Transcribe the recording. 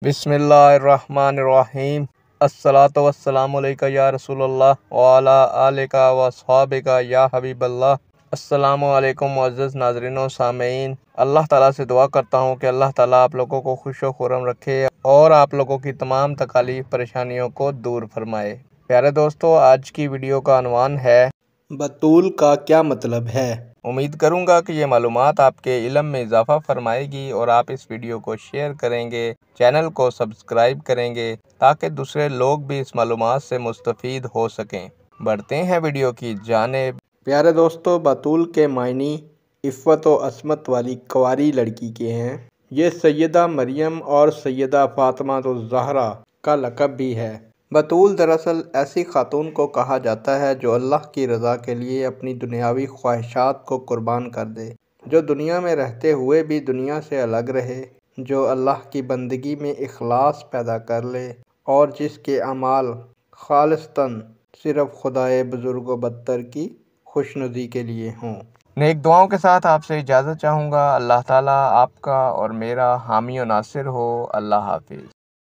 बिस्मिल्लाहिर्रहमानिर्रहीम। अस्सलातु वस्सलामु अलैका या रसूल अल्लाह व अला आलिका व अस्हाबिका या हबीब अल्लाह। अस्सलामु अलैकुम मुअज़्ज़ज़ नाज़रीन व सामीन। अल्लाह ताला से दुआ करता हूँ कि अल्लाह ताला आप लोगों को खुश व खुर्रम रखे और आप लोगों की तमाम तकालीफ परेशानियों को दूर फरमाए। प्यारे दोस्तों, आज की वीडियो का अनवान है बतूल का क्या मतलब है। उम्मीद करूंगा कि ये मालूमात आपके इल्म में इजाफा फरमाएगी और आप इस वीडियो को शेयर करेंगे, चैनल को सब्सक्राइब करेंगे ताकि दूसरे लोग भी इस मालूमात से मुस्तफ़ीद हो सकें। बढ़ते हैं वीडियो की जानिब। प्यारे दोस्तों, बतूल के मायनी इफ़्फ़त व अस्मत वाली कुंवारी लड़की के हैं। ये सैयदा मरियम और सैयदा फ़ातिमा ज़हरा का लक़ब भी है। बतूल दरअसल ऐसी खातून को कहा जाता है जो अल्लाह की रज़ा के लिए अपनी दुनियावी ख्वाहिशात को कुर्बान कर दे, जो दुनिया में रहते हुए भी दुनिया से अलग रहे, जो अल्लाह की बंदगी में इखलास पैदा कर ले और जिसके अमाल खालिस्तन सिर्फ़ खुदाए बुज़ुर्ग व बरतर की खुशनुदी के लिए हों। नेक दुआओं के साथ आपसे इजाज़त चाहूँगा। अल्लाह ताला आपका और मेरा हामी और नासिर हो। अल्लाह हाफिज़।